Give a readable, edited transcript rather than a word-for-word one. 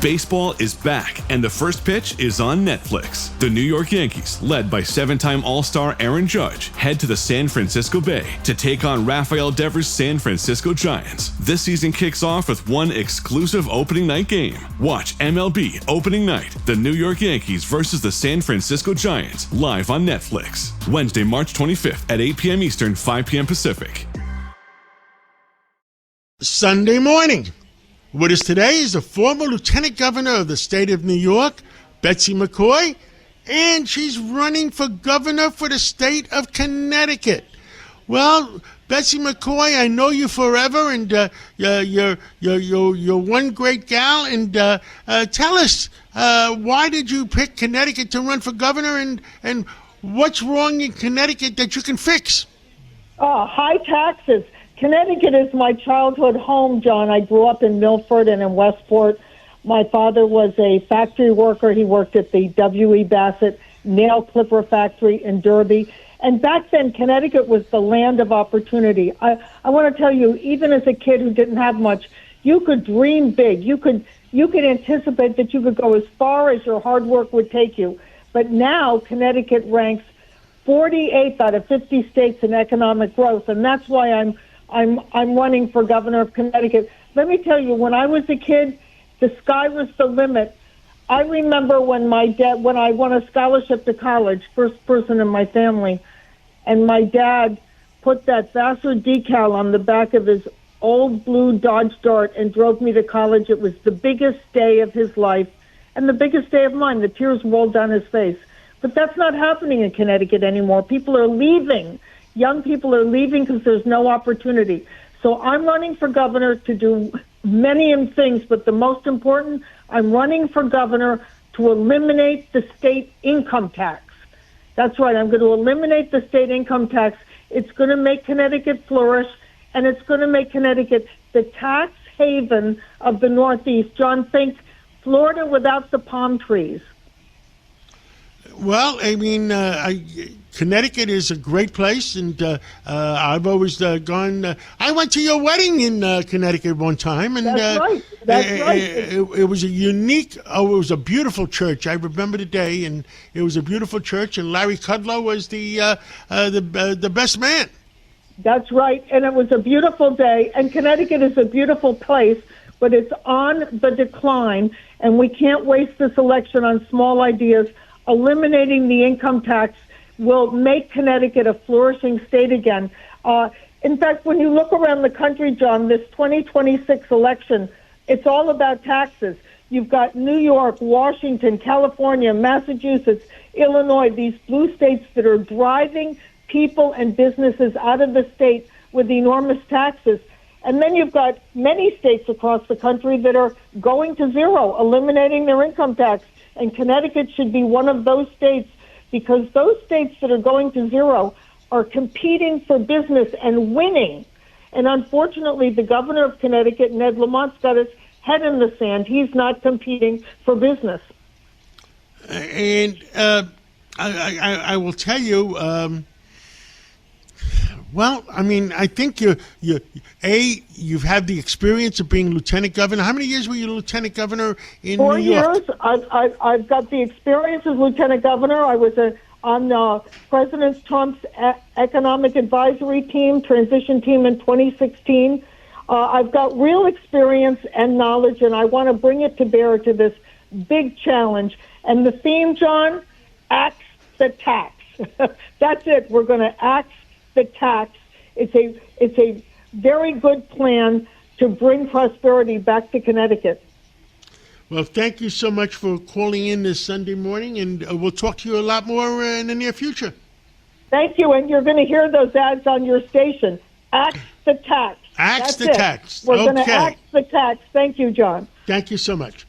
Baseball is back, and the first pitch is on Netflix. The New York Yankees, led by 7-time All-Star Aaron Judge, head to the San Francisco Bay to take on Rafael Devers' San Francisco Giants. This season kicks off with one exclusive opening night game. Watch MLB Opening Night, the New York Yankees versus the San Francisco Giants, live on Netflix. Wednesday, March 25th at 8 p.m. Eastern, 5 p.m. Pacific. Sunday morning. With us today is the former Lieutenant Governor of the state of New York, Betsy McCaughey, and she's running for governor for the state of Connecticut. Well, Betsy McCaughey, I know you forever, and you're one great gal. And tell us, why did you pick Connecticut to run for governor, and what's wrong in Connecticut that you can fix? High taxes. Connecticut is my childhood home, John. I grew up in Milford and in Westport. My father was a factory worker. He worked at the W.E. Bassett nail clipper factory in Derby. And back then, Connecticut was the land of opportunity. I want to tell you, even as a kid who didn't have much, you could dream big. You could anticipate that you could go as far as your hard work would take you. But now Connecticut ranks 48th out of 50 states in economic growth, and that's why I'm running for governor of Connecticut. Let me tell you, when I was a kid, the sky was the limit. I remember when I won a scholarship to college, first person in my family, and my dad put that Vassar decal on the back of his old blue Dodge Dart and drove me to college. It was the biggest day of his life and the biggest day of mine. The tears rolled down his face. But that's not happening in Connecticut anymore. People are leaving. Young people are leaving because there's no opportunity. So I'm running for governor to do many things, but the most important, I'm running for governor to eliminate the state income tax. That's right, I'm going to eliminate the state income tax. It's going to make Connecticut flourish, and it's going to make Connecticut the tax haven of the Northeast. John, think Florida without the palm trees. Well, I mean, Connecticut is a great place, and I've always gone. I went to your wedding in Connecticut one time, and That's right. It was a unique. It was a beautiful church. I remember the day, and it was a beautiful church. And Larry Kudlow was the best man. That's right, and it was a beautiful day. And Connecticut is a beautiful place, but it's on the decline, and we can't waste this election on small ideas. Eliminating the income tax will make Connecticut a flourishing state again. In fact, when you look around the country, John, this 2026 election, it's all about taxes. You've got New York, Washington, California, Massachusetts, Illinois, these blue states that are driving people and businesses out of the state with enormous taxes. And then you've got many states across the country that are going to zero, eliminating their income tax. And Connecticut should be one of those states, because those states that are going to zero are competing for business and winning. And unfortunately, the governor of Connecticut, Ned Lamont's got his head in the sand. He's not competing for business. And I will tell you, well, I mean, I think you've had the experience of being lieutenant governor. How many years were you lieutenant governor in New York? 4 years. I've got the experience as lieutenant governor. I was on President Trump's economic advisory team, transition team in 2016. I've got real experience and knowledge, and I want to bring it to bear to this big challenge. And the theme, John, axe the tax. That's it. We're going to axe the tax. It's a very good plan to bring prosperity back to Connecticut. Well, thank you so much for calling in this Sunday morning, and we'll talk to you a lot more in the near future. Thank you, and you're going to hear those ads on your station. Axe the tax. Axe the tax. We're going to axe the tax. Thank you, John. Thank you so much.